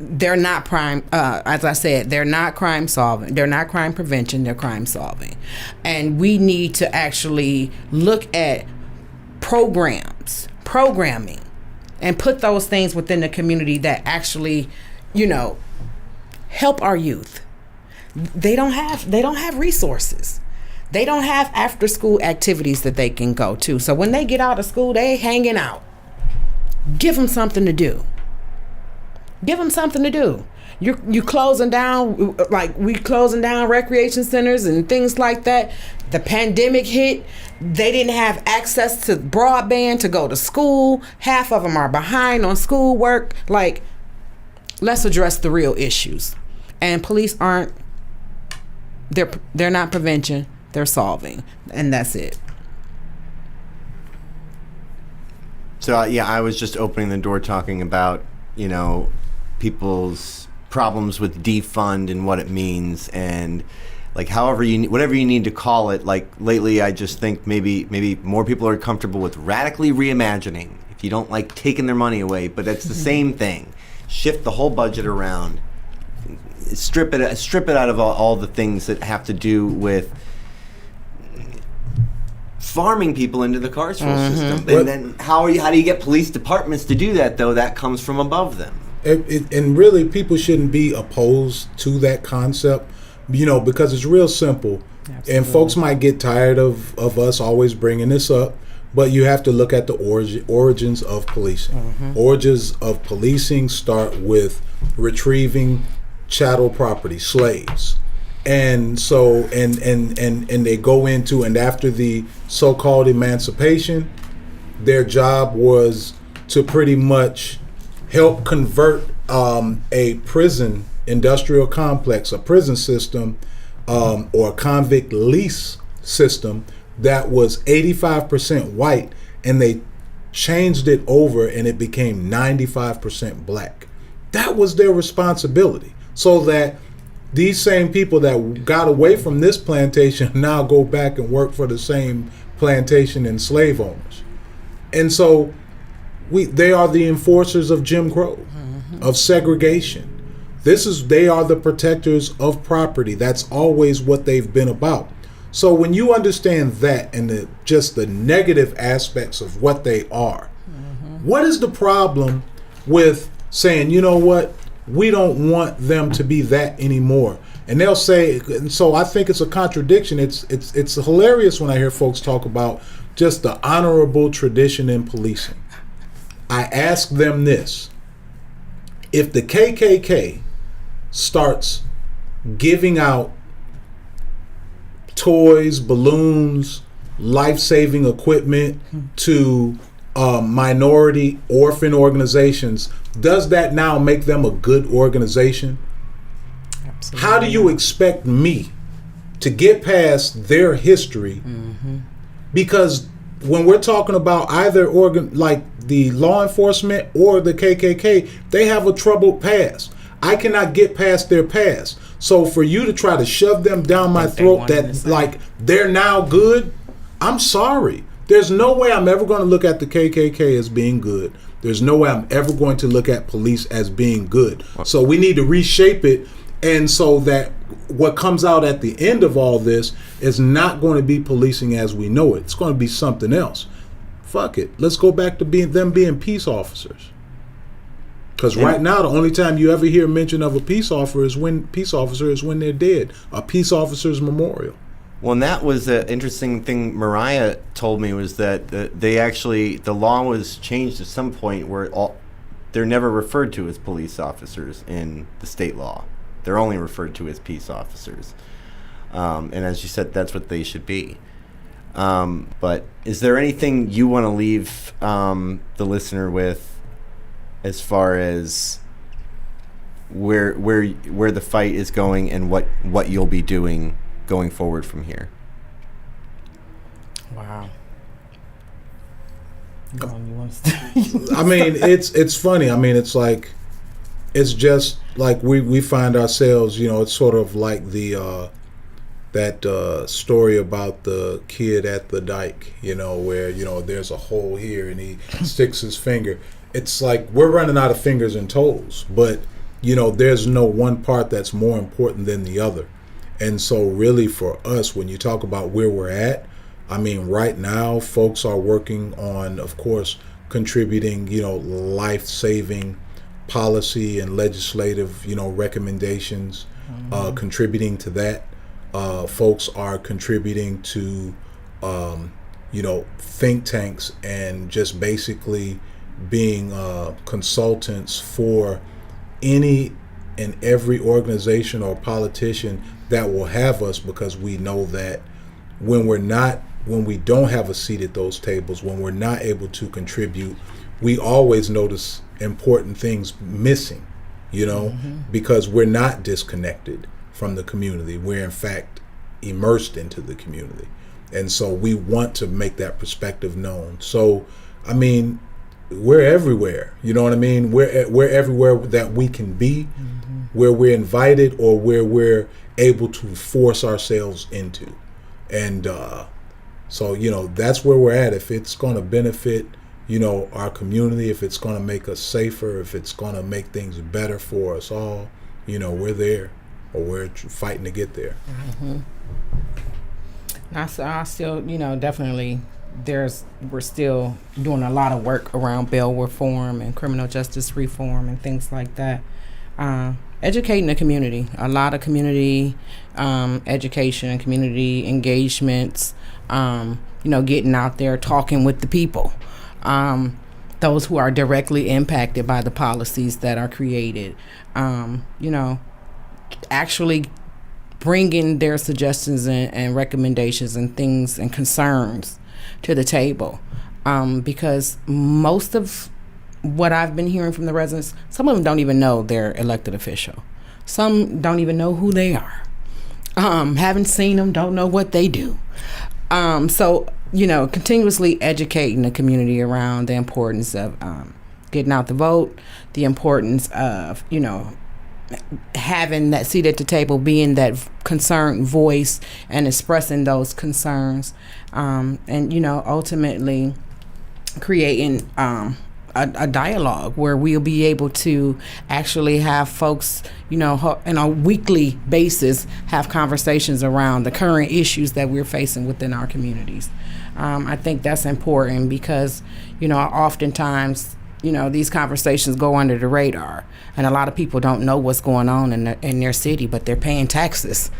they're not crime, as I said, they're not crime solving. They're not crime prevention, they're crime solving. And we need to actually look at programming, and put those things within the community that actually, help our youth. They don't have resources. They don't have after school activities that they can go to. So when they get out of school, they hanging out. Give them something to do. You closing down, like we closing down recreation centers and things like that. The pandemic hit. They didn't have access to broadband to go to school. Half of them are behind on schoolwork. Like, let's address the real issues. And police they're not prevention. They're solving, and that's it. So I was just opening the door talking about people's problems with defund and what it means, and like whatever you need to call it. Like lately, I just think maybe more people are comfortable with radically reimagining. If you don't like taking their money away, but it's the same thing. Shift the whole budget around, strip it out of all the things that have to do with farming people into the carceral system. And then how do you get police departments to do that, though? That comes from above them. And really, people shouldn't be opposed to that concept, because it's real simple. Absolutely. And folks might get tired of us always bringing this up, but you have to look at the origins of policing. Origins of policing start with retrieving chattel property, slaves. And so, and they go into, and after the so-called emancipation, their job was to pretty much help convert a prison industrial complex, a prison system, or a convict lease system that was 85% white, and they changed it over and it became 95% black. That was their responsibility, so that these same people that got away from this plantation now go back and work for the same plantation and slave owners. And so they are the enforcers of Jim Crow, of segregation. They are the protectors of property. That's always what they've been about. So when you understand that and just the negative aspects of what they are, what is the problem with saying, you know what, we don't want them to be that anymore? And they'll say, so I think it's a contradiction. It's hilarious when I hear folks talk about just the honorable tradition in policing. I ask them this: if the KKK starts giving out toys, balloons, life-saving equipment to minority orphan organizations, does that now make them a good organization? Absolutely. How do you expect me to get past their history, because when we're talking about either organ, like the law enforcement or the KKK, they have a troubled past. I cannot get past their past. So for you to try to shove them down my throat that like they're now good, I'm sorry. There's no way I'm ever going to look at the KKK as being good. There's no way I'm ever going to look at police as being good. So we need to reshape it, and so that what comes out at the end of all this is not going to be policing as we know it. It's going to be something else. Fuck it. Let's go back to being peace officers. Because right now, the only time you ever hear mention of a peace officer is when they're dead. A peace officer's memorial. Well, and that was an interesting thing Mariah told me, was that the law was changed at some point where they're never referred to as police officers in the state law. They're only referred to as peace officers. And as you said, that's what they should be. But is there anything you want to leave the listener with as far as where the fight is going and what you'll be doing going forward from here? Wow. I mean, it's funny. I mean, it's just like we find ourselves, it's sort of like that story about the kid at the dike, where, there's a hole here and he sticks his finger. It's like we're running out of fingers and toes, but, there's no one part that's more important than the other. And so really for us, when you talk about where we're at, I mean, right now, folks are working on, of course, contributing, life-saving policy and legislative, recommendations, contributing to that. Folks are contributing to, think tanks and just basically being consultants for any and every organization or politician that will have us, because we know that when we don't have a seat at those tables, when we're not able to contribute, we always notice important things missing, because we're not disconnected from the community. We're in fact immersed into the community. And so we want to make that perspective known. So, I mean, we're everywhere, you know what I mean? We're everywhere that we can be, where we're invited or where we're able to force ourselves into. And so, that's where we're at. If it's going to benefit, our community, if it's going to make us safer, if it's going to make things better for us all, we're there, or we're fighting to get there. I still, definitely we're still doing a lot of work around bail reform and criminal justice reform and things like that. Educating the community, a lot of community education and community engagements, getting out there, talking with the people, those who are directly impacted by the policies that are created, actually bringing their suggestions and recommendations and things and concerns to the table, because most of what I've been hearing from the residents, some of them don't even know they're elected official. Some don't even know who they are. Haven't seen them, don't know what they do. So, continuously educating the community around the importance of getting out the vote, the importance of, having that seat at the table, being that concerned voice and expressing those concerns, and ultimately creating a dialogue where we'll be able to actually have folks, on a weekly basis, have conversations around the current issues that we're facing within our communities. I think that's important because, oftentimes, these conversations go under the radar, and a lot of people don't know what's going on in their city, but they're paying taxes.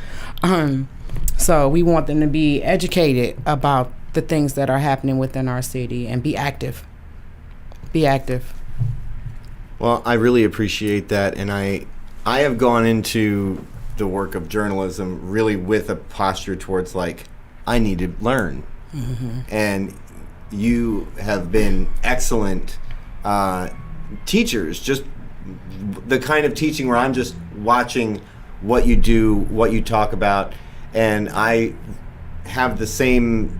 So we want them to be educated about the things that are happening within our city and be active. Be active. Well, I really appreciate that, and I have gone into the work of journalism really with a posture towards I need to learn. And you have been excellent teachers, just the kind of teaching where I'm just watching what you do, what you talk about, And I have the same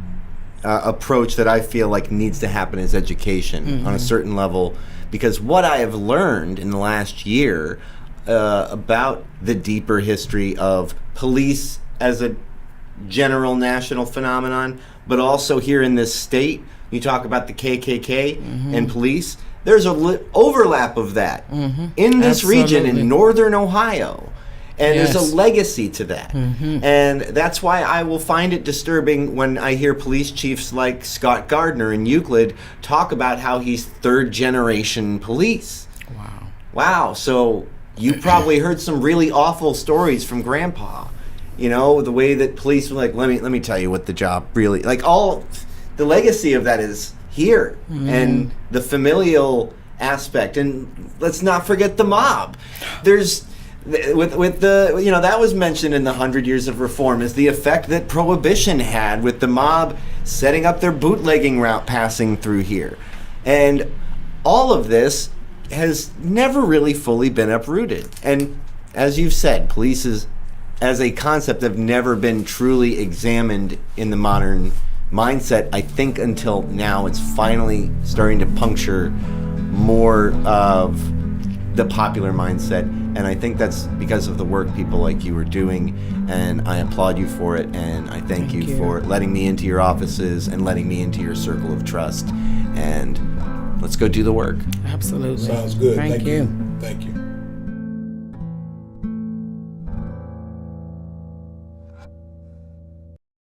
approach that I feel like needs to happen as education on a certain level, because what I have learned in the last year about the deeper history of police as a general national phenomenon, but also here in this state, you talk about the KKK and police, there's a overlap of that in this region in northern Ohio. And there's a legacy to that. And that's why I will find it disturbing when I hear police chiefs like Scott Gardner in Euclid talk about how he's third generation police. Wow. So you probably heard some really awful stories from Grandpa. You know, the way that police were like, let me tell you what the job really, like, all the legacy of that is here. And the familial aspect. And let's not forget the mob. There's with the, you know, that was mentioned in the 100 Years of Reform, is the effect that Prohibition had with the mob setting up their bootlegging route passing through here. And all of this has never really fully been uprooted. And as you've said, police as a concept have never been truly examined in the modern mindset. I think until now it's finally starting to puncture more of the popular mindset, and I think that's because of the work people like you are doing, and I applaud you for it, and I thank you for letting me into your offices and letting me into your circle of trust, and let's go do the work. Absolutely. Sounds good. Thank you. Thank you.